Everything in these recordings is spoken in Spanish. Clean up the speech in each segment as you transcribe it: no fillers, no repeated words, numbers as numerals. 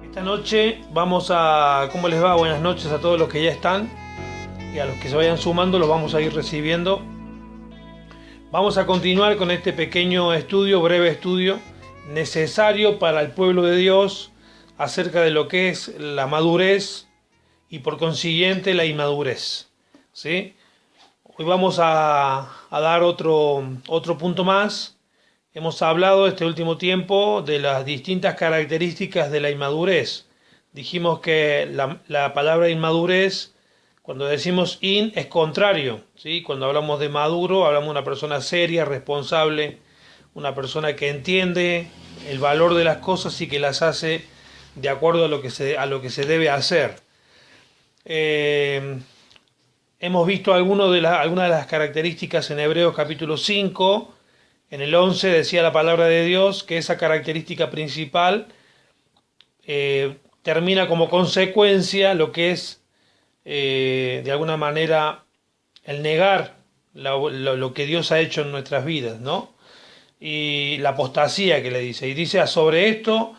Esta noche vamos a... ¿Cómo les va? Buenas noches a todos los que ya están y a los que se vayan sumando los vamos a ir recibiendo. Vamos a continuar con este pequeño estudio, breve estudio, necesario para el pueblo de Dios acerca de lo que es la madurez y por consiguiente la inmadurez. ¿Sí? Hoy vamos a dar otro punto más. Hemos hablado este último tiempo de las distintas características de la inmadurez. Dijimos que la palabra inmadurez, cuando decimos in, es contrario, ¿sí? Cuando hablamos de maduro, hablamos de una persona seria, responsable, una persona que entiende el valor de las cosas y que las hace de acuerdo a lo que se debe hacer. Hemos visto algunas de las características en Hebreos capítulo 5. En el 11 decía la palabra de Dios que esa característica principal termina como consecuencia lo que es, de alguna manera, el negar lo que Dios ha hecho en nuestras vidas, ¿no? Y la apostasía que le dice. Y dice, sobre esto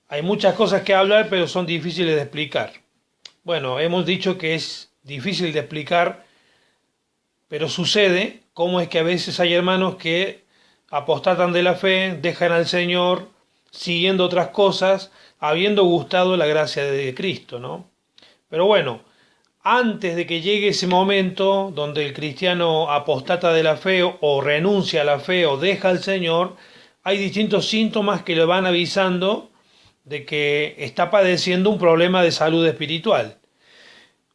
hay muchas cosas que hablar, pero son difíciles de explicar. Bueno, hemos dicho que es difícil de explicar, pero sucede. Cómo es que a veces hay hermanos que apostatan de la fe, dejan al Señor, siguiendo otras cosas, habiendo gustado la gracia de Cristo, ¿no? Pero bueno, antes de que llegue ese momento donde el cristiano apostata de la fe o renuncia a la fe o deja al Señor, hay distintos síntomas que le van avisando de que está padeciendo un problema de salud espiritual.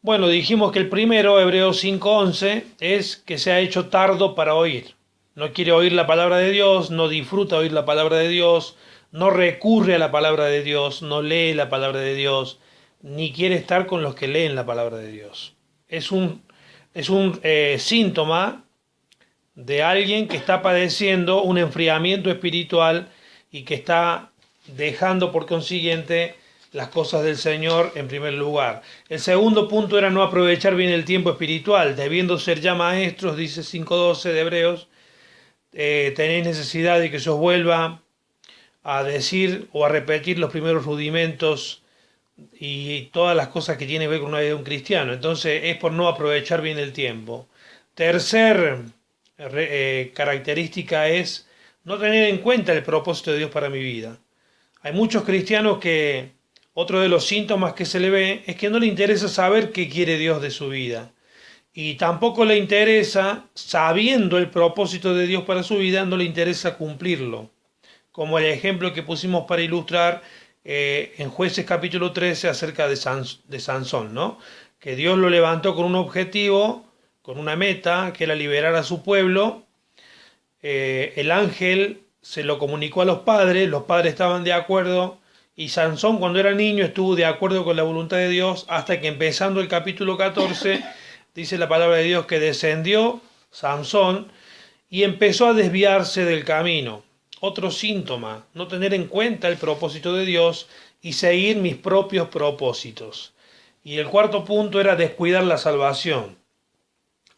Bueno, dijimos que el primero, Hebreos 5:11, es que se ha hecho tardo para oír. No quiere oír la palabra de Dios, no disfruta oír la palabra de Dios, no recurre a la palabra de Dios, no lee la palabra de Dios, ni quiere estar con los que leen la palabra de Dios. Es un síntoma de alguien que está padeciendo un enfriamiento espiritual y que está dejando por consiguiente las cosas del Señor en primer lugar. El segundo punto era no aprovechar bien el tiempo espiritual, debiendo ser ya maestros, dice 5:12 de Hebreos. Tenéis necesidad de que se os vuelva a decir o a repetir los primeros rudimentos y todas las cosas que tienen que ver con una vida de un cristiano. Entonces es por no aprovechar bien el tiempo. Tercer característica es no tener en cuenta el propósito de Dios para mi vida. Hay muchos cristianos que otro de los síntomas que se le ve es que no le interesa saber qué quiere Dios de su vida. Y tampoco le interesa, sabiendo el propósito de Dios para su vida, no le interesa cumplirlo. Como el ejemplo que pusimos para ilustrar en Jueces capítulo 13 acerca de Sansón, ¿no? Que Dios lo levantó con un objetivo, con una meta, que era liberar a su pueblo. El ángel se lo comunicó a los padres estaban de acuerdo, y Sansón cuando era niño estuvo de acuerdo con la voluntad de Dios, hasta que empezando el capítulo 14... dice la palabra de Dios que descendió Sansón y empezó a desviarse del camino. Otro síntoma, no tener en cuenta el propósito de Dios y seguir mis propios propósitos. Y el cuarto punto era descuidar la salvación.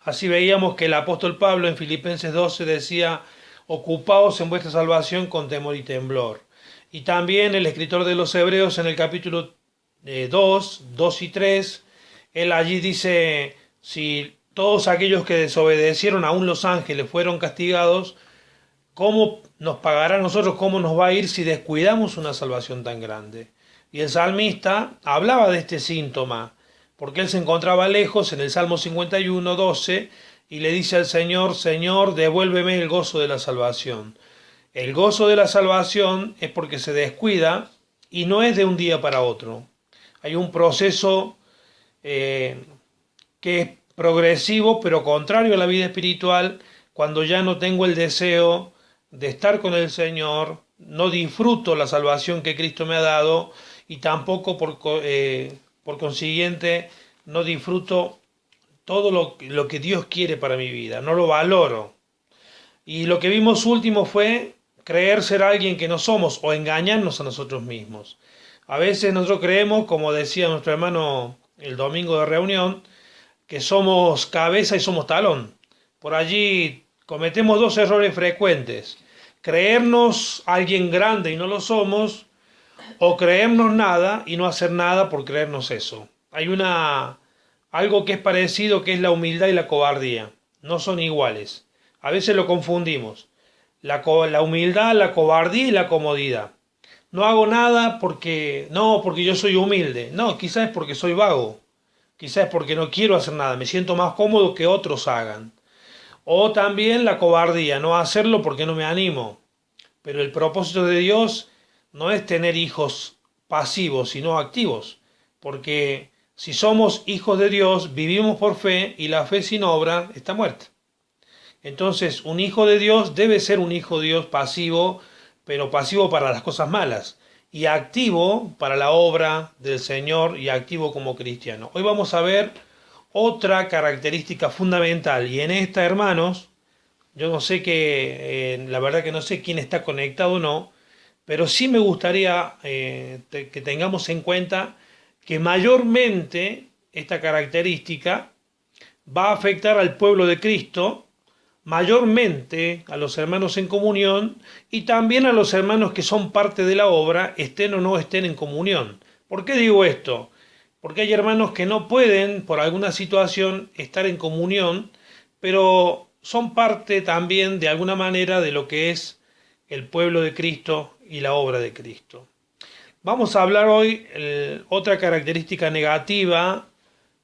Así veíamos que el apóstol Pablo en Filipenses 12 decía, ocupaos en vuestra salvación con temor y temblor. Y también el escritor de los Hebreos en el capítulo 2 y 3, él allí dice, si todos aquellos que desobedecieron, aún los ángeles, fueron castigados, ¿cómo nos pagará a nosotros? ¿Cómo nos va a ir si descuidamos una salvación tan grande? Y el salmista hablaba de este síntoma, porque él se encontraba lejos en el Salmo 51:12 y le dice al Señor, Señor, devuélveme el gozo de la salvación. El gozo de la salvación es porque se descuida y no es de un día para otro. Hay un proceso que es progresivo, pero contrario a la vida espiritual, cuando ya no tengo el deseo de estar con el Señor, no disfruto la salvación que Cristo me ha dado y tampoco por consiguiente no disfruto todo lo que Dios quiere para mi vida, no lo valoro. Y lo que vimos último fue creer ser alguien que no somos o engañarnos a nosotros mismos. A veces nosotros creemos, como decía nuestro hermano el domingo de reunión, que somos cabeza y somos talón. Por allí cometemos dos errores frecuentes. Creernos alguien grande y no lo somos, o creernos nada y no hacer nada por creernos eso. Hay algo que es parecido, que es la humildad y la cobardía. No son iguales. A veces lo confundimos. La humildad, la cobardía y la comodidad. No hago nada porque yo soy humilde. No, quizás es porque soy vago. Quizás es porque no quiero hacer nada. Me siento más cómodo que otros hagan. O también la cobardía, no hacerlo porque no me animo. Pero el propósito de Dios no es tener hijos pasivos, sino activos. Porque si somos hijos de Dios, vivimos por fe y la fe sin obra está muerta. Entonces, un hijo de Dios debe ser un hijo de Dios pasivo, pero pasivo para las cosas malas, y activo para la obra del Señor y activo como cristiano. Hoy vamos a ver otra característica fundamental, y en esta, hermanos, yo no sé la verdad que no sé quién está conectado o no, pero sí me gustaría que tengamos en cuenta que mayormente esta característica va a afectar al pueblo de Cristo, mayormente a los hermanos en comunión y también a los hermanos que son parte de la obra, estén o no estén en comunión. ¿Por qué digo esto? Porque hay hermanos que no pueden, por alguna situación, estar en comunión, pero son parte también de alguna manera de lo que es el pueblo de Cristo y la obra de Cristo. Vamos a hablar hoy, otra característica negativa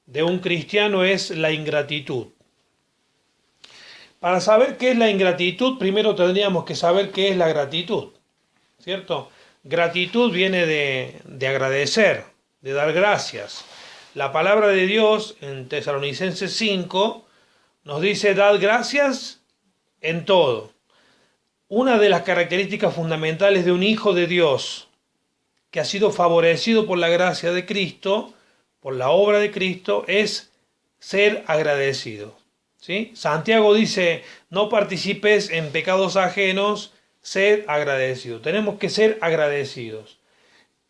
de un cristiano es la ingratitud. Para saber qué es la ingratitud, primero tendríamos que saber qué es la gratitud, ¿cierto? Gratitud viene de agradecer, de dar gracias. La palabra de Dios en Tesalonicenses 5 nos dice: dad gracias en todo. Una de las características fundamentales de un hijo de Dios que ha sido favorecido por la gracia de Cristo, por la obra de Cristo, es ser agradecido. ¿Sí? Santiago dice: no participes en pecados ajenos, sed agradecido. Tenemos que ser agradecidos.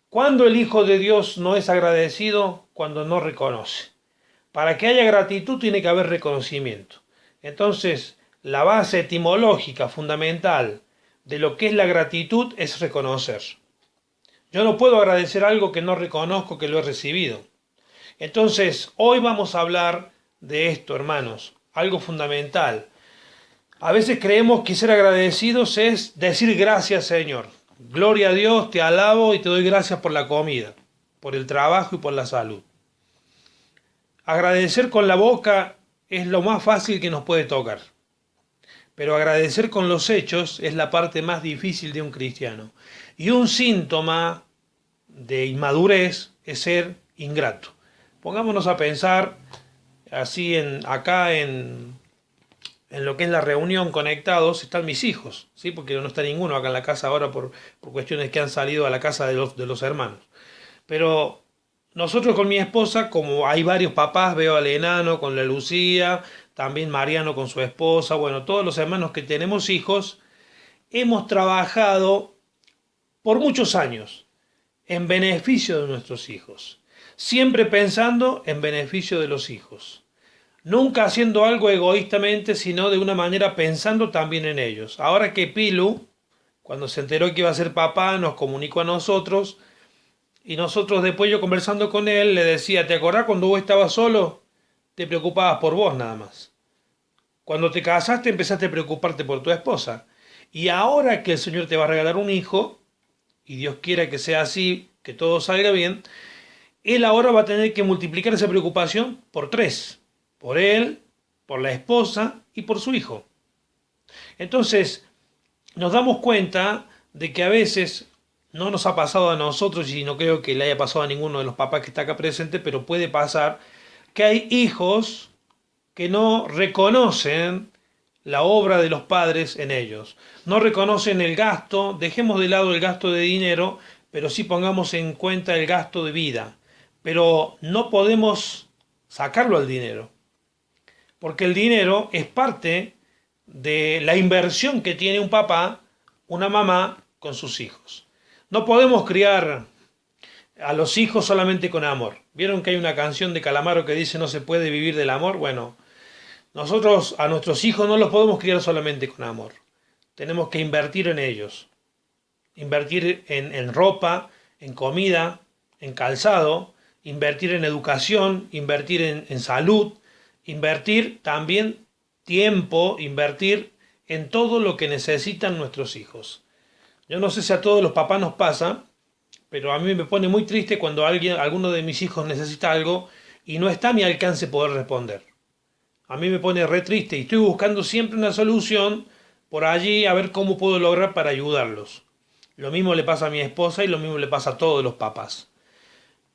¿Cuándo el Hijo de Dios no es agradecido? Cuando no reconoce. Para que haya gratitud tiene que haber reconocimiento. Entonces, la base etimológica fundamental de lo que es la gratitud es reconocer. Yo no puedo agradecer algo que no reconozco que lo he recibido. Entonces, hoy vamos a hablar de esto, hermanos, algo fundamental. A veces creemos que ser agradecidos es decir gracias, Señor. Gloria a Dios, te alabo y te doy gracias por la comida, por el trabajo y por la salud. Agradecer con la boca es lo más fácil que nos puede tocar. Pero agradecer con los hechos es la parte más difícil de un cristiano. Y un síntoma de inmadurez es ser ingrato. Pongámonos a pensar así acá en lo que es la reunión conectados, están mis hijos, ¿sí? Porque no está ninguno acá en la casa ahora por cuestiones que han salido a la casa de los hermanos. Pero nosotros con mi esposa, como hay varios papás, veo al enano con la Lucía, también Mariano con su esposa, bueno, todos los hermanos que tenemos hijos, hemos trabajado por muchos años en beneficio de nuestros hijos, siempre pensando en beneficio de los hijos, nunca haciendo algo egoístamente, sino de una manera pensando también en ellos. Ahora que Pilu, cuando se enteró que iba a ser papá, nos comunicó a nosotros, y nosotros después, yo conversando con él, le decía: ¿te acordás cuando vos estabas solo? Te preocupabas por vos nada más. Cuando te casaste empezaste a preocuparte por tu esposa. Y ahora que el Señor te va a regalar un hijo, y Dios quiera que sea así, que todo salga bien, Él ahora va a tener que multiplicar esa preocupación por 3. Por él, por la esposa y por su hijo. Entonces, nos damos cuenta de que a veces no nos ha pasado a nosotros, y no creo que le haya pasado a ninguno de los papás que está acá presente, pero puede pasar que hay hijos que no reconocen la obra de los padres en ellos. No reconocen el gasto, dejemos de lado el gasto de dinero, pero sí pongamos en cuenta el gasto de vida. Pero no podemos sacarlo al dinero, porque el dinero es parte de la inversión que tiene un papá, una mamá con sus hijos. No podemos criar a los hijos solamente con amor. ¿Vieron que hay una canción de Calamaro que dice: no se puede vivir del amor? Bueno, nosotros a nuestros hijos no los podemos criar solamente con amor. Tenemos que invertir en ellos. Invertir en ropa, en comida, en calzado, invertir en educación, invertir en salud, invertir también tiempo, invertir en todo lo que necesitan nuestros hijos. Yo no sé si a todos los papás nos pasa, pero a mí me pone muy triste cuando alguno de mis hijos necesita algo y no está a mi alcance poder responder. A mí me pone re triste y estoy buscando siempre una solución por allí a ver cómo puedo lograr para ayudarlos. Lo mismo le pasa a mi esposa y lo mismo le pasa a todos los papás.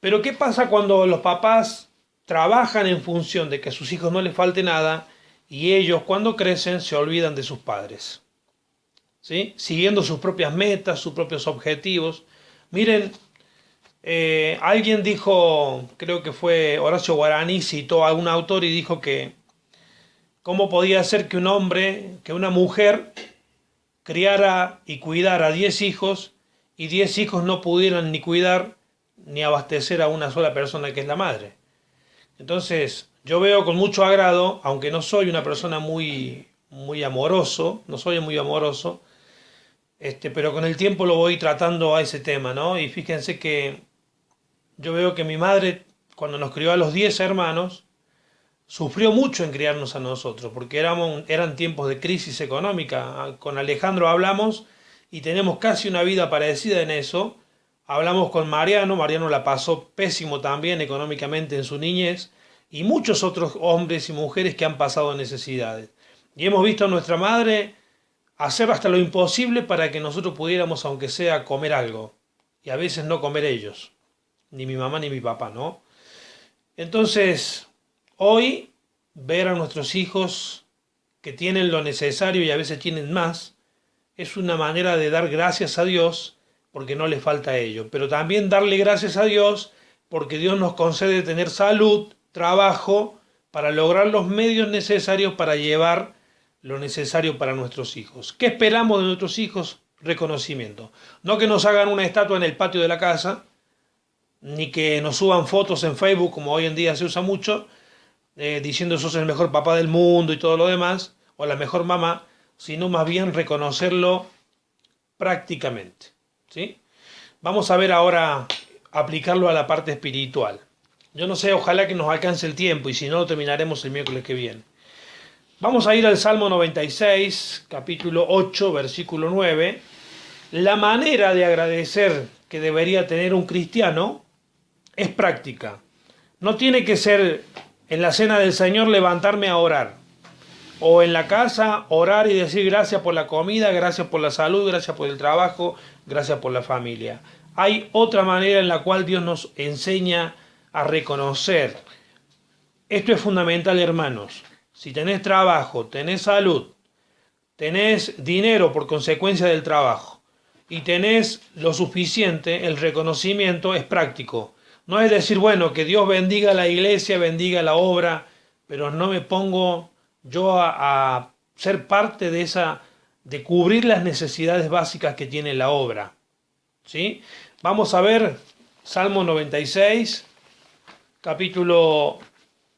Pero ¿qué pasa cuando los papás trabajan en función de que a sus hijos no les falte nada y ellos cuando crecen se olvidan de sus padres? ¿Sí? Siguiendo sus propias metas, sus propios objetivos. Miren, alguien dijo, creo que fue Horacio Guaraní, citó a un autor y dijo que cómo podía ser que un hombre, que una mujer criara y cuidara 10 hijos y 10 hijos no pudieran ni cuidar ni abastecer a una sola persona que es la madre. Entonces, yo veo con mucho agrado, aunque no soy una persona muy amoroso, no soy muy amoroso, pero con el tiempo lo voy tratando a ese tema, ¿no? Y fíjense que yo veo que mi madre, cuando nos crió a los 10 hermanos, sufrió mucho en criarnos a nosotros, porque eran tiempos de crisis económica. Con Alejandro hablamos y tenemos casi una vida parecida en eso. Hablamos con Mariano, Mariano la pasó pésimo también económicamente en su niñez, y muchos otros hombres y mujeres que han pasado necesidades. Y hemos visto a nuestra madre hacer hasta lo imposible para que nosotros pudiéramos, aunque sea, comer algo. Y a veces no comer ellos, ni mi mamá ni mi papá, ¿no? Entonces, hoy ver a nuestros hijos que tienen lo necesario y a veces tienen más, es una manera de dar gracias a Dios porque no les falta ello, pero también darle gracias a Dios porque Dios nos concede tener salud, trabajo, para lograr los medios necesarios para llevar lo necesario para nuestros hijos. ¿Qué esperamos de nuestros hijos? Reconocimiento. No que nos hagan una estatua en el patio de la casa, ni que nos suban fotos en Facebook, como hoy en día se usa mucho, diciendo sos el mejor papá del mundo y todo lo demás, o la mejor mamá, sino más bien reconocerlo prácticamente. ¿Sí? Vamos a ver ahora aplicarlo a la parte espiritual. Yo no sé, ojalá que nos alcance el tiempo y si no, lo terminaremos el miércoles que viene. Vamos a ir al Salmo 96, capítulo 8, versículo 9. La manera de agradecer que debería tener un cristiano es práctica. No tiene que ser en la cena del Señor levantarme a orar, o en la casa orar y decir gracias por la comida, gracias por la salud, gracias por el trabajo, gracias por la familia. Hay otra manera en la cual Dios nos enseña a reconocer. Esto es fundamental, hermanos. Si tenés trabajo, tenés salud, tenés dinero por consecuencia del trabajo y tenés lo suficiente, el reconocimiento es práctico. No es decir, bueno, que Dios bendiga la iglesia, bendiga la obra, pero no me pongo yo a ser parte de cubrir las necesidades básicas que tiene la obra. ¿Sí? Vamos a ver Salmo 96, capítulo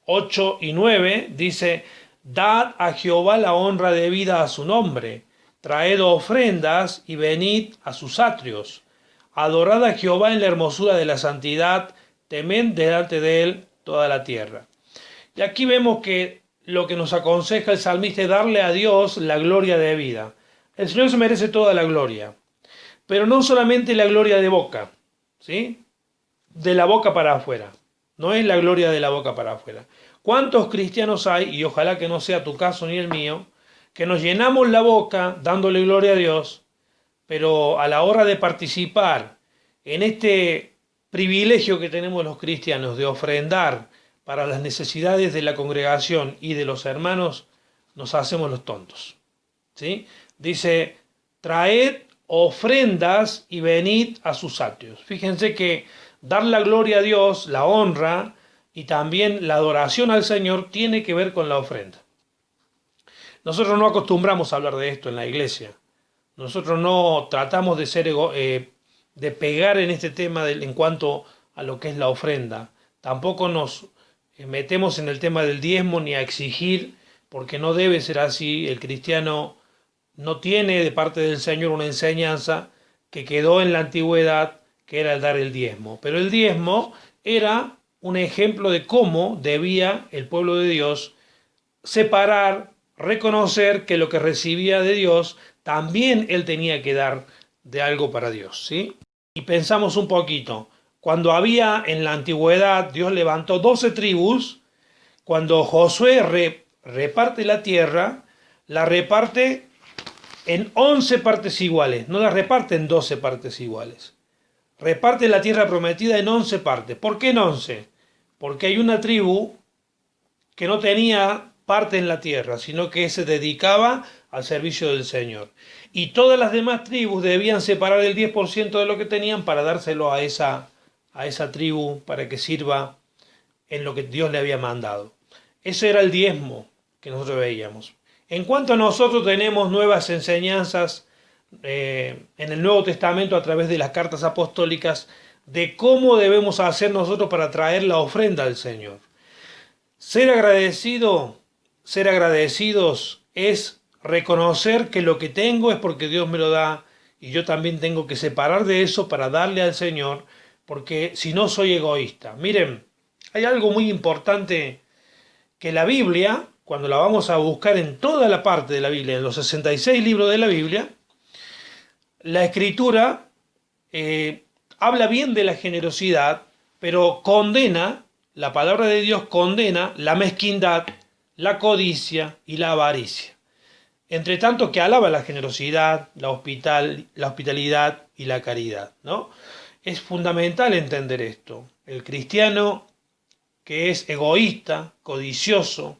8 y 9, dice: Dad a Jehová la honra debida a su nombre, traed ofrendas y venid a sus atrios. Adorad a Jehová en la hermosura de la santidad, temed delante de él toda la tierra. Y aquí vemos que lo que nos aconseja el salmista es darle a Dios la gloria debida. El Señor se merece toda la gloria, pero no solamente la gloria de boca, ¿sí? De la boca para afuera. No es la gloria de la boca para afuera. ¿Cuántos cristianos hay, y ojalá que no sea tu caso ni el mío, que nos llenamos la boca dándole gloria a Dios, pero a la hora de participar en este privilegio que tenemos los cristianos de ofrendar para las necesidades de la congregación y de los hermanos, nos hacemos los tontos? ¿Sí? Dice, traed ofrendas y venid a sus atrios. Fíjense que dar la gloria a Dios, la honra y también la adoración al Señor tiene que ver con la ofrenda. Nosotros no acostumbramos a hablar de esto en la iglesia. Nosotros no tratamos de ser de pegar en este tema en cuanto a lo que es la ofrenda. Tampoco nos metemos en el tema del diezmo ni a exigir, porque no debe ser así. El cristiano no tiene de parte del Señor una enseñanza que quedó en la antigüedad, que era el dar el diezmo. Pero el diezmo era un ejemplo de cómo debía el pueblo de Dios separar, reconocer que lo que recibía de Dios, también él tenía que dar de algo para Dios, ¿sí? Y pensamos un poquito, cuando había en la antigüedad, Dios levantó 12 tribus, cuando Josué reparte la reparte en 11 partes iguales, no la reparte en 12 partes iguales. Reparte la tierra prometida en 11 partes. ¿Por qué en 11? Porque hay una tribu que no tenía parte en la tierra, sino que se dedicaba al servicio del Señor. Y todas las demás tribus debían separar el 10% de lo que tenían para dárselo a esa tribu, para que sirva en lo que Dios le había mandado. Ese era el diezmo que nosotros veíamos. En cuanto a nosotros, tenemos nuevas enseñanzas en el Nuevo Testamento a través de las cartas apostólicas de cómo debemos hacer nosotros para traer la ofrenda al Señor. Ser agradecidos es reconocer que lo que tengo es porque Dios me lo da y yo también tengo que separar de eso para darle al Señor, porque si no soy egoísta. Miren, hay algo muy importante que la Biblia, cuando la vamos a buscar en toda la parte de la Biblia, en los 66 libros de la Biblia, la Escritura habla bien de la generosidad, pero condena, la palabra de Dios condena la mezquindad, la codicia y la avaricia. Entre tanto que alaba la generosidad, la hospitalidad y la caridad, ¿no? Es fundamental entender esto. El cristiano que es egoísta, codicioso,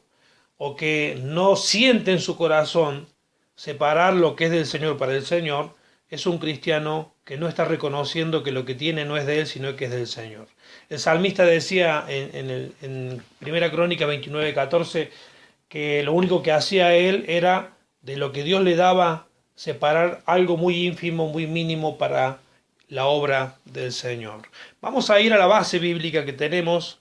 o que no siente en su corazón separar lo que es del Señor para el Señor, es un cristiano que no está reconociendo que lo que tiene no es de él, sino que es del Señor. El salmista decía en Primera Crónica 29:14 que lo único que hacía él era de lo que Dios le daba separar algo muy ínfimo, muy mínimo para la obra del Señor. Vamos a ir a la base bíblica que tenemos.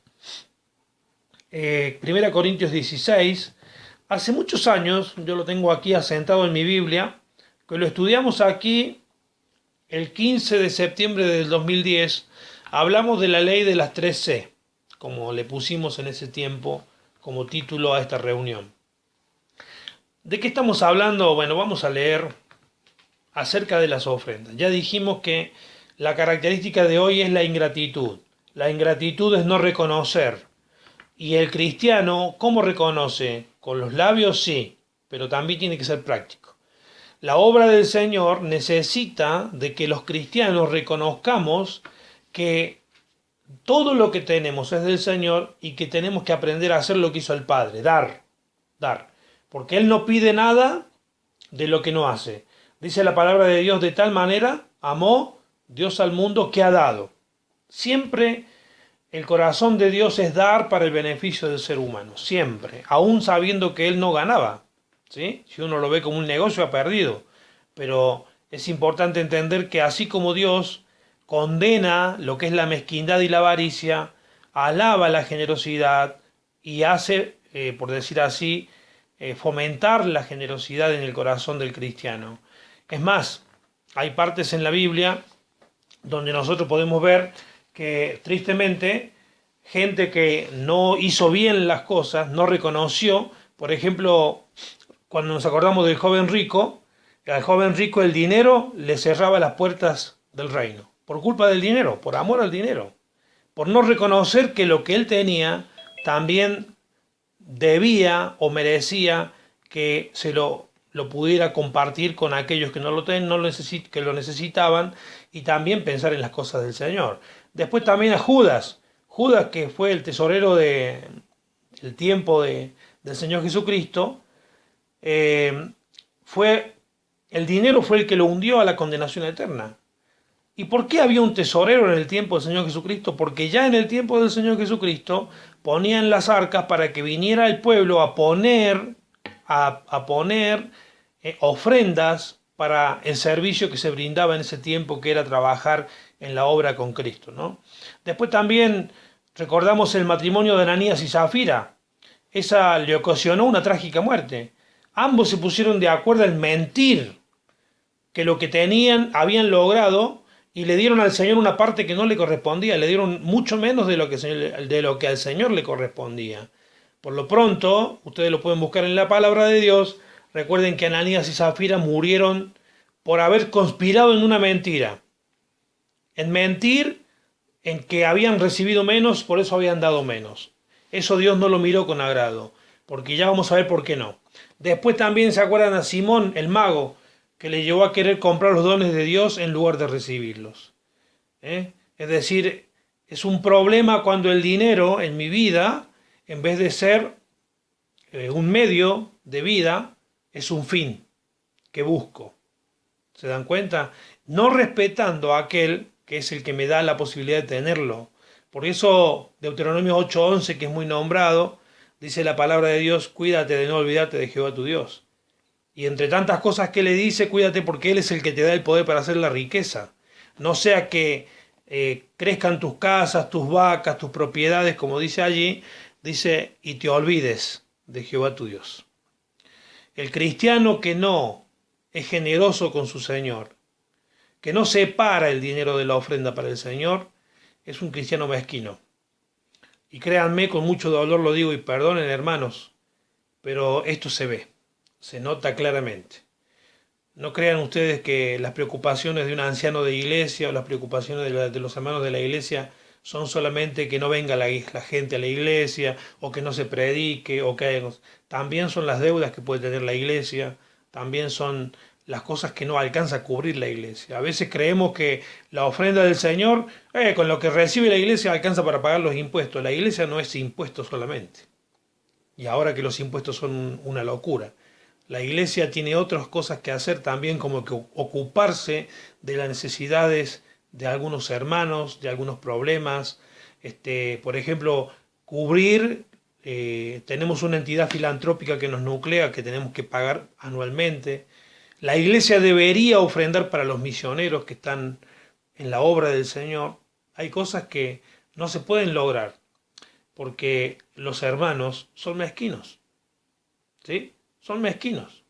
1 Corintios 16, hace muchos años, yo lo tengo aquí asentado en mi Biblia, que lo estudiamos aquí el 15 de septiembre del 2010, hablamos de la ley de las 3C, como le pusimos en ese tiempo como título a esta reunión. ¿De qué estamos hablando? Bueno, vamos a leer acerca de las ofrendas. Ya dijimos que la característica de hoy es la ingratitud. La ingratitud es no reconocer. Y el cristiano, ¿cómo reconoce? Con los labios sí, pero también tiene que ser práctico. La obra del Señor necesita de que los cristianos reconozcamos que todo lo que tenemos es del Señor y que tenemos que aprender a hacer lo que hizo el Padre, dar. Porque Él no pide nada de lo que no hace. Dice la palabra de Dios: de tal manera amó Dios al mundo que ha dado. Siempre el corazón de Dios es dar para el beneficio del ser humano, siempre, aún sabiendo que Él no ganaba, ¿sí? Si uno lo ve como un negocio, ha perdido. Pero es importante entender que así como Dios condena lo que es la mezquindad y la avaricia, alaba la generosidad y hace, por decir así, fomentar la generosidad en el corazón del cristiano. Es más, hay partes en la Biblia donde nosotros podemos ver que tristemente gente que no hizo bien las cosas, no reconoció, por ejemplo, cuando nos acordamos del joven rico, al joven rico el dinero le cerraba las puertas del reino, por culpa del dinero, por amor al dinero, por no reconocer que lo que él tenía también debía o merecía que se lo pudiera compartir con aquellos que que lo necesitaban, y también pensar en las cosas del Señor. Después también a Judas, que fue el tesorero del tiempo del Señor Jesucristo, el dinero fue el que lo hundió a la condenación eterna. ¿Y por qué había un tesorero en el tiempo del Señor Jesucristo? Porque ya en el tiempo del Señor Jesucristo ponían las arcas para que viniera el pueblo a poner ofrendas para el servicio que se brindaba en ese tiempo, que era trabajar en la obra con Cristo, ¿no? Después también recordamos el matrimonio de Ananías y Zafira. Esa le ocasionó una trágica muerte. Ambos se pusieron de acuerdo en mentir que lo que habían logrado y le dieron al Señor una parte que no le correspondía, le dieron mucho menos de lo que al Señor le correspondía. Por lo pronto, ustedes lo pueden buscar en la palabra de Dios. Recuerden que Ananías y Zafira murieron por haber conspirado en una mentira. En mentir en que habían recibido menos, por eso habían dado menos. Eso Dios no lo miró con agrado, porque ya vamos a ver por qué no. Después también se acuerdan a Simón, el mago, que le llevó a querer comprar los dones de Dios en lugar de recibirlos. Es decir, es un problema cuando el dinero en mi vida, en vez de ser un medio de vida, es un fin que busco. ¿Se dan cuenta? No respetando a aquel que es el que me da la posibilidad de tenerlo. Por eso Deuteronomio 8:11, que es muy nombrado, dice la palabra de Dios: cuídate de no olvidarte de Jehová tu Dios. Y entre tantas cosas que le dice, cuídate porque Él es el que te da el poder para hacer la riqueza. No sea que crezcan tus casas, tus vacas, tus propiedades, como dice allí, dice, y te olvides de Jehová tu Dios. El cristiano que no es generoso con su Señor, que no separa el dinero de la ofrenda para el Señor, es un cristiano mezquino. Y créanme, con mucho dolor lo digo, y perdonen, hermanos, pero esto se ve, se nota claramente. No crean ustedes que las preocupaciones de un anciano de iglesia o las preocupaciones de los hermanos de la iglesia son solamente que no venga la gente a la iglesia, o que no se predique, o que también son las deudas que puede tener la iglesia, también son las cosas que no alcanza a cubrir la iglesia. A veces creemos que la ofrenda del Señor, con lo que recibe la iglesia, alcanza para pagar los impuestos. La iglesia no es impuestos solamente. Y ahora que los impuestos son una locura. La iglesia tiene otras cosas que hacer también, como que ocuparse de las necesidades de algunos hermanos, de algunos problemas. Por ejemplo, cubrir, tenemos una entidad filantrópica que nos nuclea, que tenemos que pagar anualmente. La iglesia debería ofrendar para los misioneros que están en la obra del Señor. Hay cosas que no se pueden lograr porque los hermanos son mezquinos, ¿sí? Son mezquinos.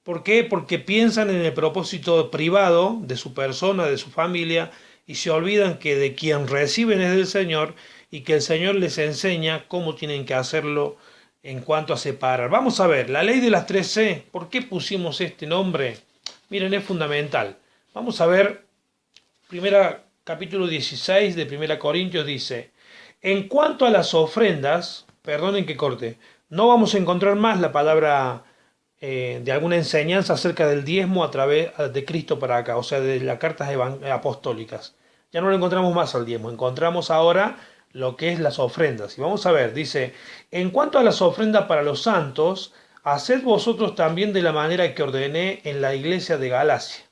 ¿Por qué? Porque piensan en el propósito privado de su persona, de su familia, y se olvidan que de quien reciben es del Señor, y que el Señor les enseña cómo tienen que hacerlo en cuanto a separar. Vamos a ver, la ley de las 3C, ¿por qué pusimos este nombre? Miren, es fundamental. Vamos a ver, capítulo 16 de 1 Corintios dice: en cuanto a las ofrendas, perdonen que corte, no vamos a encontrar más la palabra de alguna enseñanza acerca del diezmo a través de Cristo para acá, o sea, de las cartas apostólicas. Ya no lo encontramos más al diezmo, encontramos ahora lo que es las ofrendas. Y vamos a ver, dice: en cuanto a las ofrendas para los santos, haced vosotros también de la manera que ordené en la iglesia de Galacia.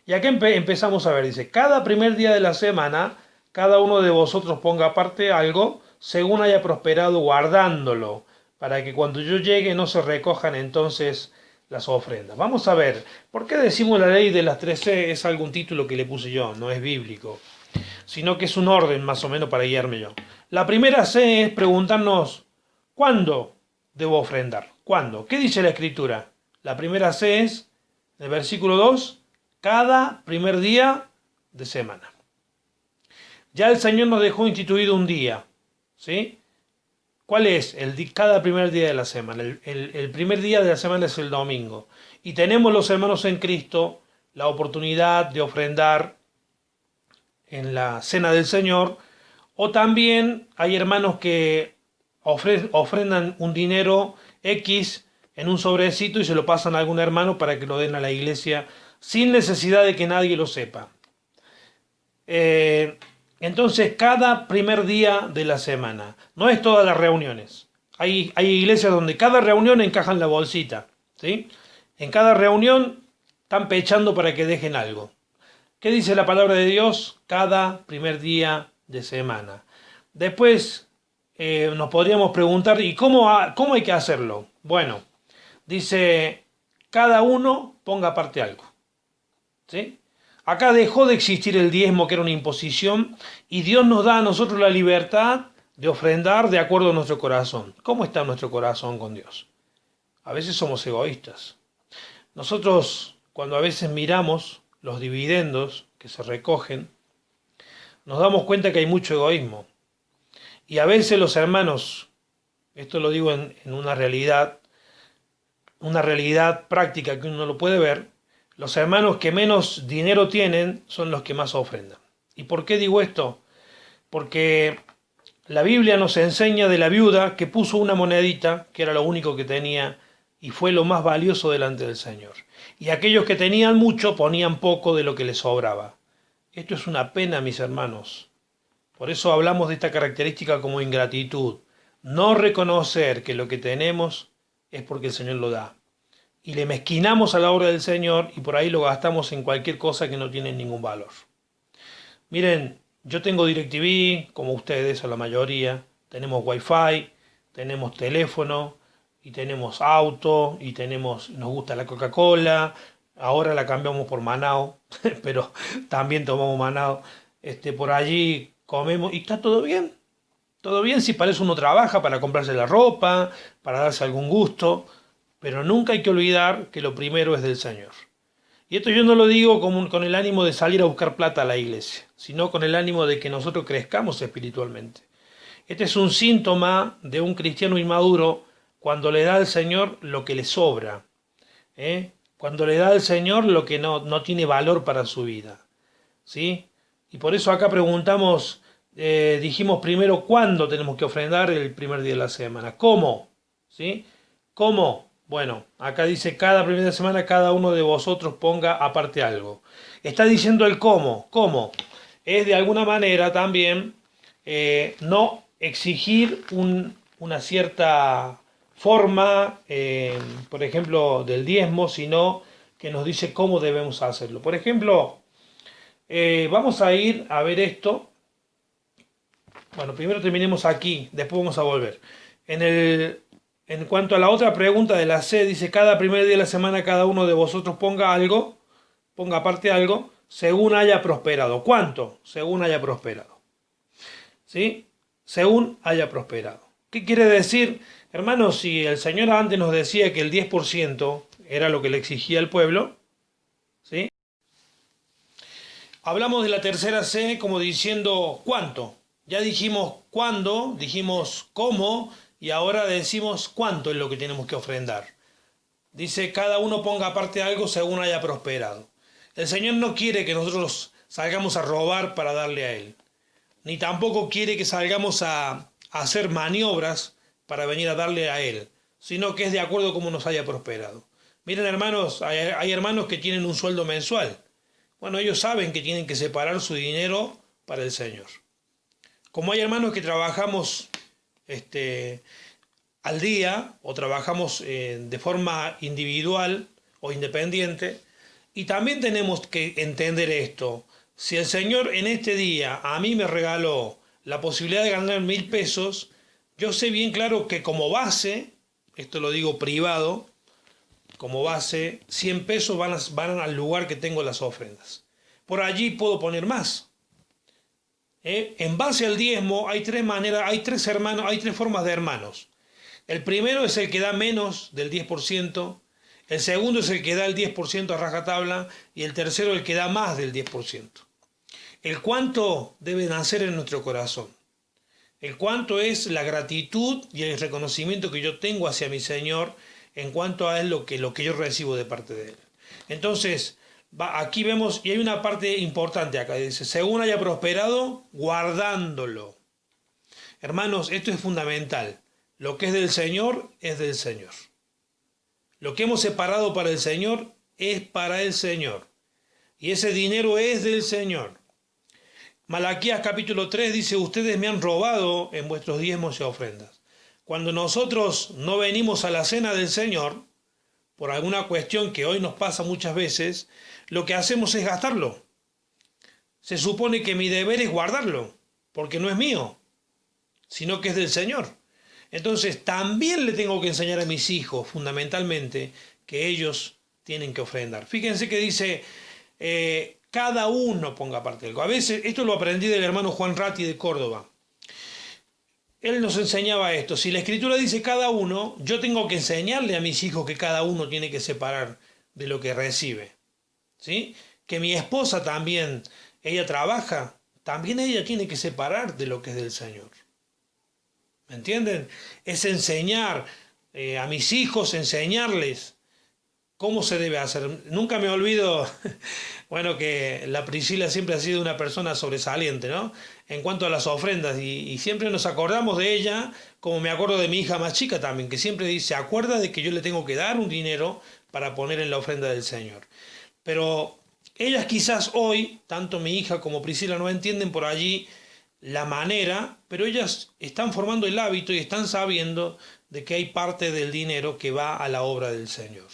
Y aquí empezamos a ver, dice: cada primer día de la semana, cada uno de vosotros ponga aparte algo, según haya prosperado, guardándolo, para que cuando yo llegue no se recojan entonces las ofrendas. Vamos a ver, ¿por qué decimos la ley de las 3C? Es algún título que le puse yo, no es bíblico, sino que es un orden más o menos para guiarme yo. La primera C es preguntarnos: ¿cuándo debo ofrendar? ¿Cuándo? ¿Qué dice la Escritura? La primera C es, en el versículo 2, cada primer día de semana. Ya el Señor nos dejó instituido un día, ¿sí? ¿Cuál es? Cada primer día de la semana. El primer día de la semana es el domingo. Y tenemos los hermanos en Cristo la oportunidad de ofrendar en la cena del Señor, o también hay hermanos que ofrendan un dinero X en un sobrecito y se lo pasan a algún hermano para que lo den a la iglesia sin necesidad de que nadie lo sepa. Entonces, cada primer día de la semana, no es todas las reuniones. Hay iglesias donde cada reunión encajan la bolsita, ¿sí? En cada reunión están pechando para que dejen algo. ¿Qué dice la palabra de Dios? Cada primer día de semana. Después nos podríamos preguntar: ¿y cómo hay que hacerlo? Bueno, dice: cada uno ponga aparte algo, ¿sí? Acá dejó de existir el diezmo, que era una imposición, y Dios nos da a nosotros la libertad de ofrendar de acuerdo a nuestro corazón. ¿Cómo está nuestro corazón con Dios? A veces somos egoístas. Nosotros, cuando a veces miramos los dividendos que se recogen, nos damos cuenta que hay mucho egoísmo. Y a veces los hermanos, esto lo digo en una realidad práctica que uno lo puede ver, los hermanos que menos dinero tienen son los que más ofrendan. ¿Y por qué digo esto? Porque la Biblia nos enseña de la viuda que puso una monedita, que era lo único que tenía, y fue lo más valioso delante del Señor. Y aquellos que tenían mucho ponían poco de lo que les sobraba. Esto es una pena, mis hermanos. Por eso hablamos de esta característica como ingratitud. No reconocer que lo que tenemos es porque el Señor lo da. Y le mezquinamos a la obra del Señor y por ahí lo gastamos en cualquier cosa que no tiene ningún valor. Miren, yo tengo DirecTV, como ustedes, o la mayoría. Tenemos Wi-Fi, tenemos teléfono, y tenemos auto, y nos gusta la Coca-Cola. Ahora la cambiamos por Manao, pero también tomamos Manao. Por allí comemos y está todo bien. Todo bien si para eso uno trabaja, para comprarse la ropa, para darse algún gusto, pero nunca hay que olvidar que lo primero es del Señor. Y esto yo no lo digo con el ánimo de salir a buscar plata a la iglesia, sino con el ánimo de que nosotros crezcamos espiritualmente. Este es un síntoma de un cristiano inmaduro cuando le da al Señor lo que le sobra, ¿eh? Cuando le da al Señor lo que no tiene valor para su vida, ¿sí? Y por eso acá preguntamos, dijimos primero cuándo tenemos que ofrendar el primer día de la semana. ¿Cómo? ¿Sí? ¿Cómo? Bueno, acá dice cada primera semana cada uno de vosotros ponga aparte algo. Está diciendo el cómo. ¿Cómo? Es de alguna manera también no exigir una cierta forma, por ejemplo, del diezmo, sino que nos dice cómo debemos hacerlo. Por ejemplo, vamos a ir a ver esto. Bueno, primero terminemos aquí, después vamos a volver. En cuanto a la otra pregunta de la C, dice, cada primer día de la semana cada uno de vosotros ponga algo, ponga aparte algo, según haya prosperado. ¿Cuánto? Según haya prosperado. ¿Sí? Según haya prosperado. ¿Qué quiere decir? Hermanos, si el Señor antes nos decía que el 10% era lo que le exigía al pueblo, ¿sí? Hablamos de la tercera C como diciendo ¿cuánto? Ya dijimos cuándo, dijimos cómo y ahora decimos cuánto es lo que tenemos que ofrendar. Dice cada uno ponga aparte algo según haya prosperado. El Señor no quiere que nosotros salgamos a robar para darle a Él. Ni tampoco quiere que salgamos a hacer maniobras para venir a darle a Él, sino que es de acuerdo como nos haya prosperado. Miren hermanos, hay hermanos que tienen un sueldo mensual. Bueno, ellos saben que tienen que separar su dinero para el Señor. Como hay hermanos que trabajamos al día o trabajamos de forma individual o independiente, y también tenemos que entender esto. Si el Señor en este día a mí me regaló la posibilidad de ganar 1.000 pesos, yo sé bien claro que como base, esto lo digo privado, como base, 100 pesos van al lugar que tengo las ofrendas. Por allí puedo poner más. En base al diezmo hay tres maneras, hay tres formas de hermanos. El primero es el que da menos del 10%, el segundo es el que da el 10% a rajatabla y el tercero el que da más del 10%. El cuánto debe nacer en nuestro corazón. El cuánto es la gratitud y el reconocimiento que yo tengo hacia mi Señor en cuanto a lo que yo recibo de parte de Él. Entonces, aquí vemos, y hay una parte importante acá, dice, según haya prosperado, guardándolo. Hermanos, esto es fundamental. Lo que es del Señor, es del Señor. Lo que hemos separado para el Señor, es para el Señor. Y ese dinero es del Señor. Malaquías capítulo 3 dice, ustedes me han robado en vuestros diezmos y ofrendas. Cuando nosotros no venimos a la cena del Señor, por alguna cuestión que hoy nos pasa muchas veces, lo que hacemos es gastarlo. Se supone que mi deber es guardarlo, porque no es mío, sino que es del Señor. Entonces también le tengo que enseñar a mis hijos, fundamentalmente, que ellos tienen que ofrendar. Fíjense que dice, cada uno ponga aparte algo. A veces, esto lo aprendí del hermano Juan Ratti de Córdoba. Él nos enseñaba esto. Si la Escritura dice cada uno, yo tengo que enseñarle a mis hijos que cada uno tiene que separar de lo que recibe. ¿Sí? que mi esposa también, ella trabaja, también ella tiene que separar de lo que es del Señor. ¿Me entienden? Es enseñar a mis hijos, enseñarles cómo se debe hacer. Nunca me olvido, bueno, que la Priscila siempre ha sido una persona sobresaliente, ¿no? En cuanto a las ofrendas, y siempre nos acordamos de ella, como me acuerdo de mi hija más chica también, que siempre dice, acuerda de que yo le tengo que dar un dinero para poner en la ofrenda del Señor. Pero ellas quizás hoy, tanto mi hija como Priscila, no entienden por allí la manera, pero ellas están formando el hábito y están sabiendo de que hay parte del dinero que va a la obra del Señor.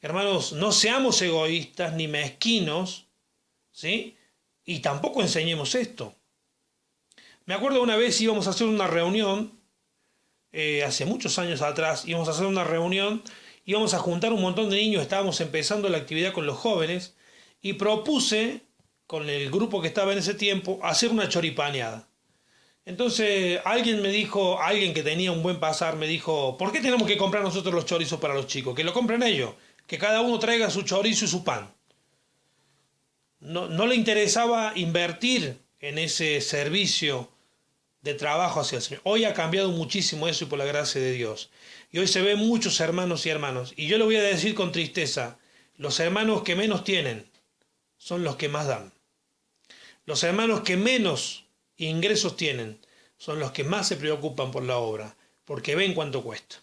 Hermanos, no seamos egoístas ni mezquinos, ¿sí? Y tampoco enseñemos esto. Me acuerdo una vez íbamos a hacer una reunión, hace muchos años atrás, íbamos a hacer una reunión, íbamos a juntar un montón de niños, estábamos empezando la actividad con los jóvenes, y propuse, con el grupo que estaba en ese tiempo, hacer una choripaneada. Entonces alguien me dijo, alguien que tenía un buen pasar, me dijo, ¿por qué tenemos que comprar nosotros los chorizos para los chicos? Que lo compren ellos, que cada uno traiga su chorizo y su pan. No le interesaba invertir en ese servicio de trabajo hacia el Señor. Hoy ha cambiado muchísimo eso y por la gracia de Dios. Y hoy se ven muchos hermanos y hermanos. Y yo le voy a decir con tristeza, los hermanos que menos tienen son los que más dan. Los hermanos que menos ingresos tienen son los que más se preocupan por la obra, porque ven cuánto cuesta.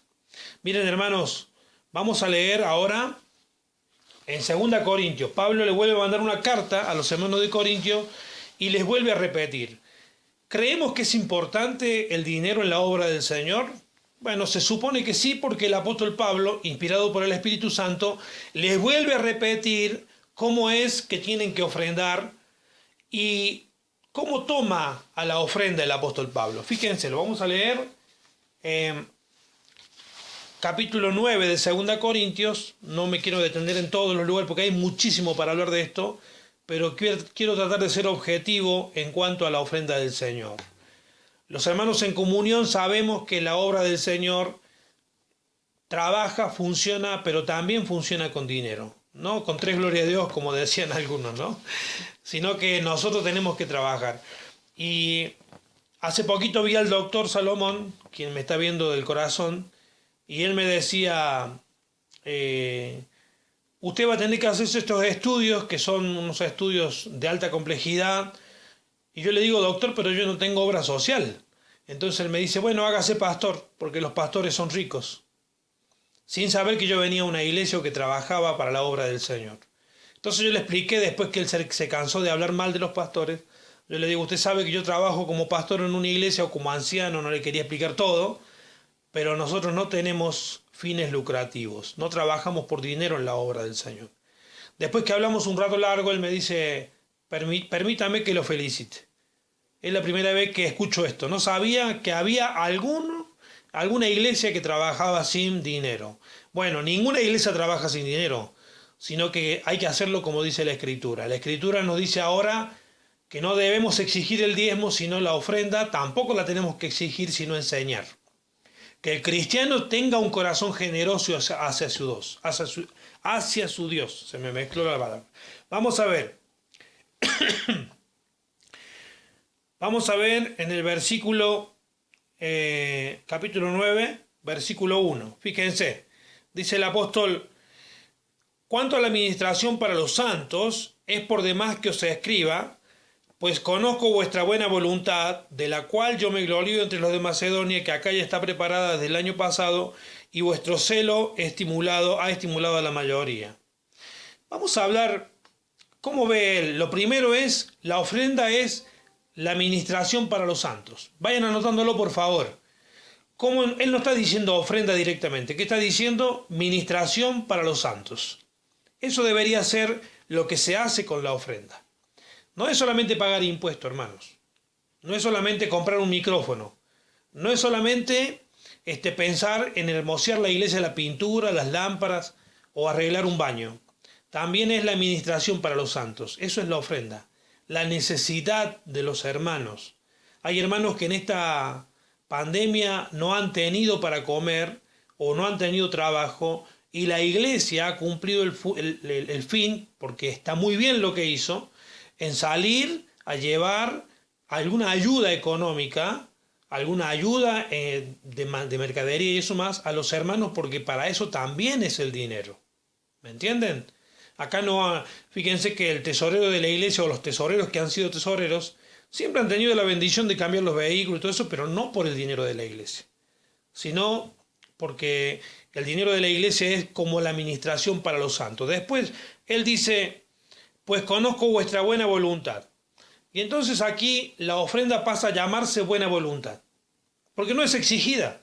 Miren, hermanos, vamos a leer ahora en 2 Corintios. Pablo le vuelve a mandar una carta a los hermanos de Corintios y les vuelve a repetir. ¿Creemos que es importante el dinero en la obra del Señor? Bueno, se supone que sí, porque el apóstol Pablo, inspirado por el Espíritu Santo, les vuelve a repetir cómo es que tienen que ofrendar y cómo toma a la ofrenda el apóstol Pablo. Fíjense, lo vamos a leer en capítulo 9 de 2 Corintios. No me quiero detener en todos los lugares porque hay muchísimo para hablar de esto, pero quiero tratar de ser objetivo en cuanto a la ofrenda del Señor. Los hermanos en comunión sabemos que la obra del Señor trabaja, funciona, pero también funciona con dinero. No con 3 glorias a Dios, como decían algunos, ¿no? Sino que nosotros tenemos que trabajar. Y hace poquito vi al doctor Salomón, quien me está viendo del corazón, y él me decía, usted va a tener que hacer estos estudios, que son unos estudios de alta complejidad. Y yo le digo, doctor, pero yo no tengo obra social. Entonces él me dice, bueno, hágase pastor, porque los pastores son ricos. Sin saber que yo venía a una iglesia o que trabajaba para la obra del Señor. Entonces yo le expliqué, después que él se cansó de hablar mal de los pastores, yo le digo, usted sabe que yo trabajo como pastor en una iglesia o como anciano, no le quería explicar todo, pero nosotros no tenemos fines lucrativos, no trabajamos por dinero en la obra del Señor. Después que hablamos un rato largo, él me dice, permítame que lo felicite. Es la primera vez que escucho esto. No sabía que había alguna iglesia que trabajaba sin dinero. Bueno, ninguna iglesia trabaja sin dinero, sino que hay que hacerlo como dice la Escritura. La Escritura nos dice ahora que no debemos exigir el diezmo, sino la ofrenda, tampoco la tenemos que exigir, sino enseñar. Que el cristiano tenga un corazón generoso hacia su Dios. Se me mezcló la palabra. Vamos a ver. Vamos a ver en el versículo, capítulo 9, versículo 1. Fíjense, dice el apóstol, cuanto a la administración para los santos, es por demás que os escriba, pues conozco vuestra buena voluntad, de la cual yo me glorío entre los de Macedonia, que acá ya está preparada desde el año pasado, y vuestro celo ha estimulado a la mayoría. Vamos a hablar, ¿cómo ve él? Lo primero es, la ofrenda es la administración para los santos. Vayan anotándolo, por favor. ¿Cómo? Él no está diciendo ofrenda directamente. ¿Qué está diciendo? Ministración para los santos. Eso debería ser lo que se hace con la ofrenda. No es solamente pagar impuestos, hermanos. No es solamente comprar un micrófono. No es solamente pensar en hermosear la iglesia, la pintura, las lámparas o arreglar un baño. También es la administración para los santos. Eso es la ofrenda. La necesidad de los hermanos. Hay hermanos que en esta pandemia no han tenido para comer o no han tenido trabajo Y la iglesia ha cumplido el fin, porque está muy bien lo que hizo, en salir a llevar alguna ayuda económica, alguna ayuda de mercadería y eso más a los hermanos, porque para eso también es el dinero. ¿Me entienden? Acá no, fíjense que el tesorero de la iglesia o los tesoreros que han sido tesoreros siempre han tenido la bendición de cambiar los vehículos y todo eso, pero no por el dinero de la iglesia, sino porque el dinero de la iglesia es como la administración para los santos. Después él dice, pues conozco vuestra buena voluntad. Y entonces aquí la ofrenda pasa a llamarse buena voluntad, porque no es exigida.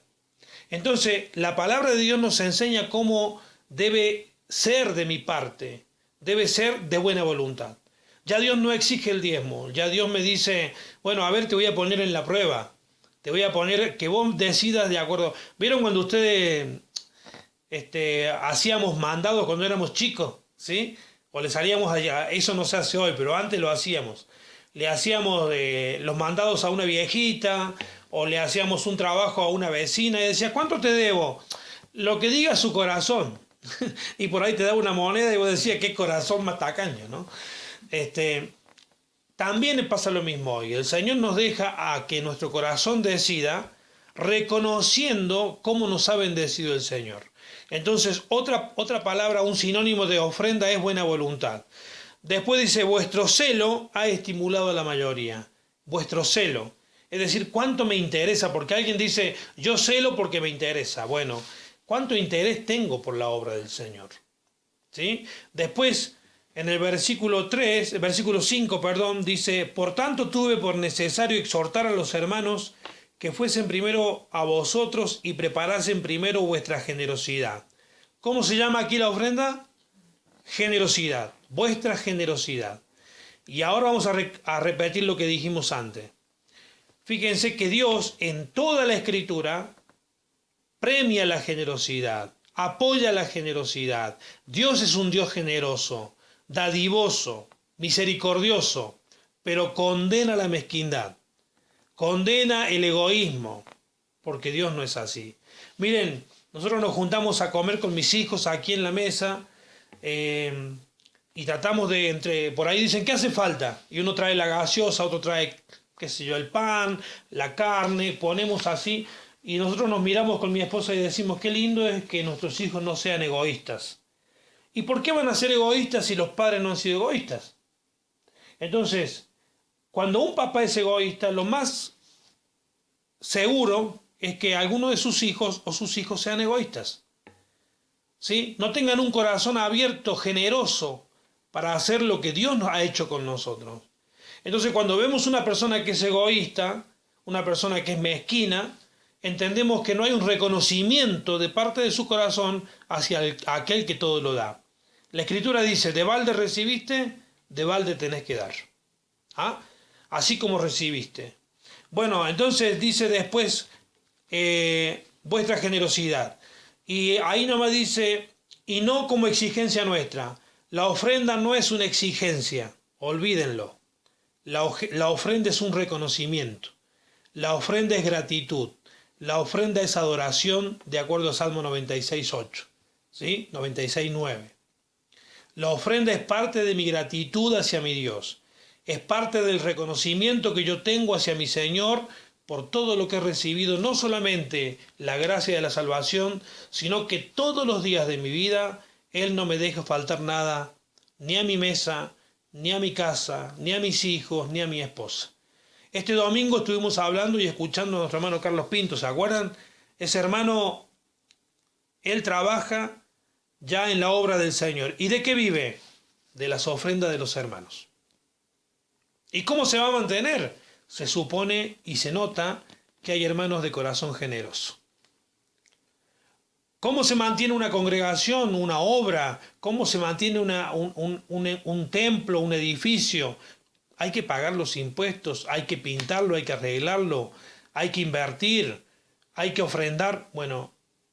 Entonces la palabra de Dios nos enseña cómo debe ser de mi parte, debe ser de buena voluntad. Ya Dios no exige el diezmo, ya Dios me dice, bueno, a ver, te voy a poner en la prueba, te voy a poner que vos decidas de acuerdo. ¿Vieron cuando ustedes hacíamos mandados cuando éramos chicos? ¿Sí? O le salíamos allá, eso no se hace hoy, pero antes lo hacíamos. Le hacíamos los mandados a una viejita, o le hacíamos un trabajo a una vecina y decía, ¿cuánto te debo? Lo que diga su corazón. Y por ahí te daba una moneda y vos decías, qué corazón más tacaño, ¿no? También pasa lo mismo hoy. El Señor nos deja a que nuestro corazón decida, reconociendo cómo nos ha bendecido el Señor. Entonces, otra palabra, un sinónimo de ofrenda es buena voluntad. Después dice, vuestro celo ha estimulado a la mayoría. Vuestro celo. Es decir, cuánto me interesa, porque alguien dice, yo celo porque me interesa. Bueno, ¿cuánto interés tengo por la obra del Señor? ¿Sí? Después, en el versículo 5, dice, por tanto tuve por necesario exhortar a los hermanos que fuesen primero a vosotros y preparasen primero vuestra generosidad. ¿Cómo se llama aquí la ofrenda? Generosidad, vuestra generosidad. Y ahora vamos a repetir lo que dijimos antes. Fíjense que Dios en toda la Escritura premia la generosidad, apoya la generosidad. Dios es un Dios generoso, dadivoso, misericordioso, pero condena la mezquindad, condena el egoísmo, porque Dios no es así. Miren, nosotros nos juntamos a comer con mis hijos aquí en la mesa y tratamos de, por ahí dicen, ¿qué hace falta? Y uno trae la gaseosa, otro trae, qué sé yo, el pan, la carne, ponemos así, y nosotros nos miramos con mi esposa y decimos, qué lindo es que nuestros hijos no sean egoístas. ¿Y por qué van a ser egoístas si los padres no han sido egoístas? Entonces, cuando un papá es egoísta, lo más seguro es que alguno de sus hijos o sus hijos sean egoístas. ¿Sí? No tengan un corazón abierto, generoso, para hacer lo que Dios nos ha hecho con nosotros. Entonces, cuando vemos una persona que es egoísta, una persona que es mezquina, entendemos que no hay un reconocimiento de parte de su corazón hacia aquel que todo lo da. La Escritura dice, de balde recibiste, de balde tenés que dar. ¿Ah? Así como recibiste. Bueno, entonces dice después, vuestra generosidad. Y ahí nomás dice, y no como exigencia nuestra. La ofrenda no es una exigencia, olvídenlo. La ofrenda es un reconocimiento. La ofrenda es gratitud. La ofrenda es adoración, de acuerdo a Salmo 96.8, ¿sí? 96.9. La ofrenda es parte de mi gratitud hacia mi Dios. Es parte del reconocimiento que yo tengo hacia mi Señor por todo lo que he recibido, no solamente la gracia de la salvación, sino que todos los días de mi vida Él no me deja faltar nada, ni a mi mesa, ni a mi casa, ni a mis hijos, ni a mi esposa. Este domingo estuvimos hablando y escuchando a nuestro hermano Carlos Pinto, ¿se acuerdan? Ese hermano, él trabaja ya en la obra del Señor. ¿Y de qué vive? De las ofrendas de los hermanos. ¿Y cómo se va a mantener? Se supone y se nota que hay hermanos de corazón generoso. ¿Cómo se mantiene una congregación, una obra? ¿Cómo se mantiene un templo, un edificio? Hay que pagar los impuestos, hay que pintarlo, hay que arreglarlo, hay que invertir, hay que ofrendar. Bueno,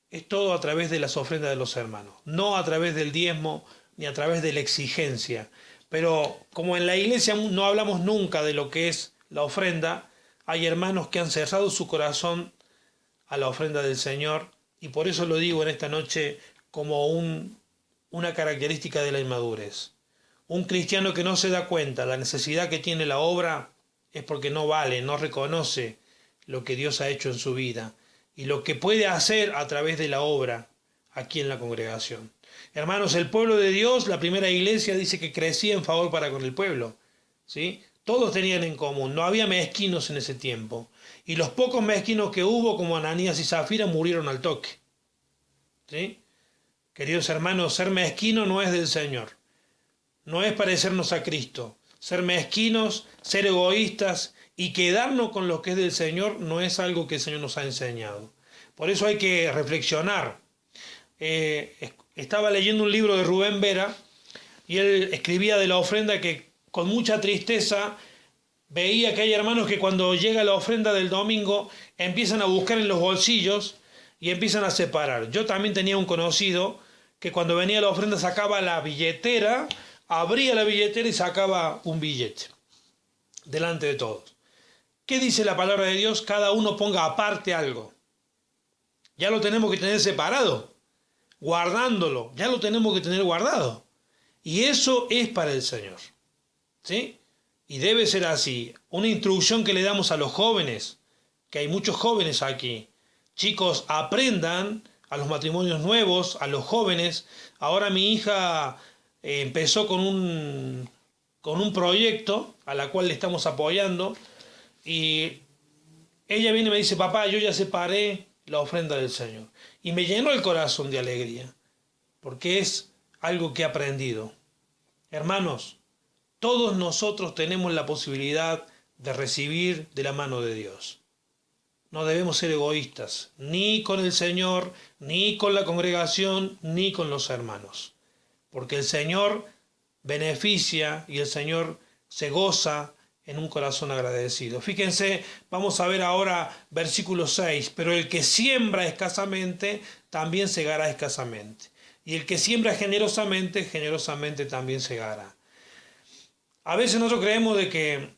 es todo a través de las ofrendas de los hermanos, no a través del diezmo ni a través de la exigencia. Pero como en la iglesia no hablamos nunca de lo que es la ofrenda, hay hermanos que han cerrado su corazón a la ofrenda del Señor, y por eso lo digo en esta noche como una característica de la inmadurez. Un cristiano que no se da cuenta de la necesidad que tiene la obra es porque no vale, no reconoce lo que Dios ha hecho en su vida y lo que puede hacer a través de la obra aquí en la congregación. Hermanos, el pueblo de Dios, la primera iglesia dice que crecía en favor para con el pueblo, ¿sí? Todos tenían en común, no había mezquinos en ese tiempo. Y los pocos mezquinos que hubo, como Ananías y Zafira, murieron al toque, ¿sí? Queridos hermanos, ser mezquino no es del Señor. No es parecernos a Cristo. Ser mezquinos, ser egoístas y quedarnos con lo que es del Señor no es algo que el Señor nos ha enseñado. Por eso hay que reflexionar. Estaba leyendo un libro de Rubén Vera y él escribía de la ofrenda que con mucha tristeza veía que hay hermanos que cuando llega la ofrenda del domingo empiezan a buscar en los bolsillos y empiezan a separar. Yo también tenía un conocido que cuando venía la ofrenda sacaba la billetera, abría la billetera y sacaba un billete delante de todos. ¿Qué dice la palabra de Dios? Cada uno ponga aparte algo. Ya lo tenemos que tener separado, guardándolo, ya lo tenemos que tener guardado. Y eso es para el Señor, ¿sí? Y debe ser así. Una instrucción que le damos a los jóvenes, que hay muchos jóvenes aquí. Chicos, aprendan a los matrimonios nuevos, a los jóvenes. Ahora mi hija empezó con un proyecto a la cual le estamos apoyando y ella viene y me dice, papá, yo ya separé la ofrenda del Señor. Y me llenó el corazón de alegría, porque es algo que he aprendido. Hermanos, todos nosotros tenemos la posibilidad de recibir de la mano de Dios. No debemos ser egoístas, ni con el Señor, ni con la congregación, ni con los hermanos. Porque el Señor beneficia y el Señor se goza en un corazón agradecido. Fíjense, vamos a ver ahora versículo 6. Pero el que siembra escasamente, también segará escasamente. Y el que siembra generosamente, generosamente también segará. A veces nosotros creemos de que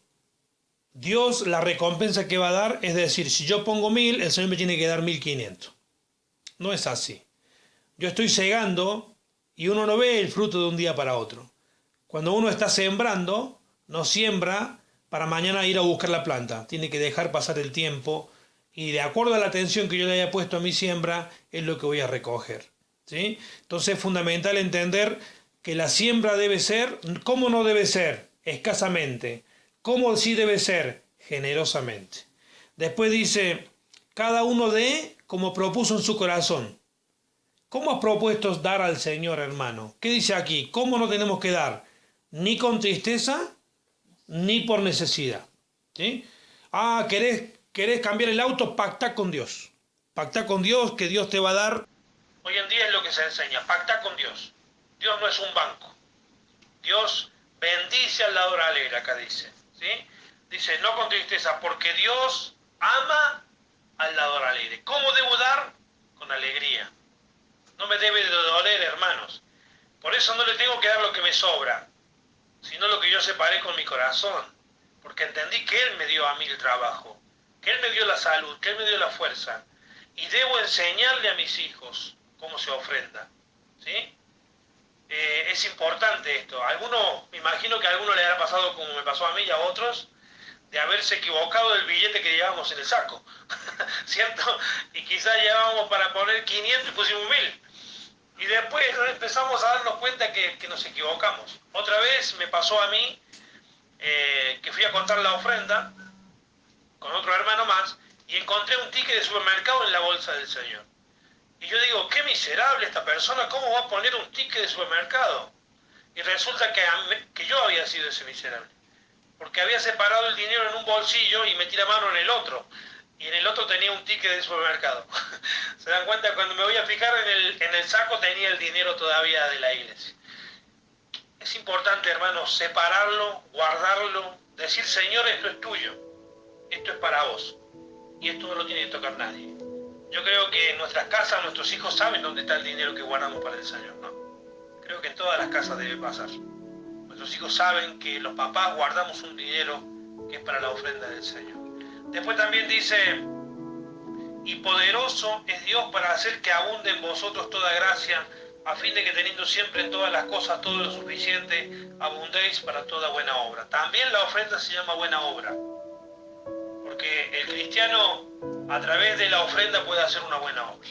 Dios la recompensa que va a dar, es decir, si yo pongo 1000, el Señor me tiene que dar 1500. No es así. Yo estoy segando y uno no ve el fruto de un día para otro. Cuando uno está sembrando, no siembra para mañana ir a buscar la planta. Tiene que dejar pasar el tiempo y de acuerdo a la atención que yo le haya puesto a mi siembra, es lo que voy a recoger, ¿sí? Entonces es fundamental entender que la siembra debe ser, ¿cómo no debe ser? Escasamente. ¿Cómo sí debe ser? Generosamente. Después dice, cada uno dé como propuso en su corazón. ¿Cómo has propuesto dar al Señor, hermano? ¿Qué dice aquí? ¿Cómo no tenemos que dar? Ni con tristeza, ni por necesidad, ¿sí? ¿Querés cambiar el auto? Pactá con Dios. Pactá con Dios, que Dios te va a dar. Hoy en día es lo que se enseña, pactá con Dios. Dios no es un banco. Dios bendice al dador alegre, acá dice, ¿sí? Dice, no con tristeza, porque Dios ama al dador alegre. ¿Cómo debo dar? Con alegría. No me debe de doler, hermanos. Por eso no le tengo que dar lo que me sobra, sino lo que yo separé con mi corazón. Porque entendí que Él me dio a mí el trabajo, que Él me dio la salud, que Él me dio la fuerza. Y debo enseñarle a mis hijos cómo se ofrenda, ¿sí? Es importante esto. Me imagino que a algunos les habrá pasado como me pasó a mí y a otros, de haberse equivocado del billete que llevábamos en el saco, ¿cierto? Y quizás llevábamos para poner 500 y pusimos 1000. Y después empezamos a darnos cuenta que nos equivocamos. Otra vez me pasó a mí que fui a contar la ofrenda con otro hermano más y encontré un ticket de supermercado en la bolsa del Señor. Y yo digo, qué miserable esta persona, ¿cómo va a poner un ticket de supermercado? Y resulta que yo había sido ese miserable. Porque había separado el dinero en un bolsillo y metí la mano en el otro. Y en el otro tenía un ticket de supermercado. ¿Se dan cuenta? Cuando me voy a fijar en el saco tenía el dinero todavía de la iglesia. Es importante, hermanos, separarlo, guardarlo, decir, Señor, esto es tuyo, esto es para vos. Y esto no lo tiene que tocar nadie. Yo creo que en nuestras casas nuestros hijos saben dónde está el dinero que guardamos para el Señor, ¿no? Creo que en todas las casas debe pasar. Nuestros hijos saben que los papás guardamos un dinero que es para la ofrenda del Señor. Después también dice y poderoso es Dios para hacer que abunde en vosotros toda gracia, a fin de que teniendo siempre en todas las cosas todo lo suficiente, abundéis para toda buena obra. También la ofrenda se llama buena obra, porque el cristiano a través de la ofrenda puede hacer una buena obra.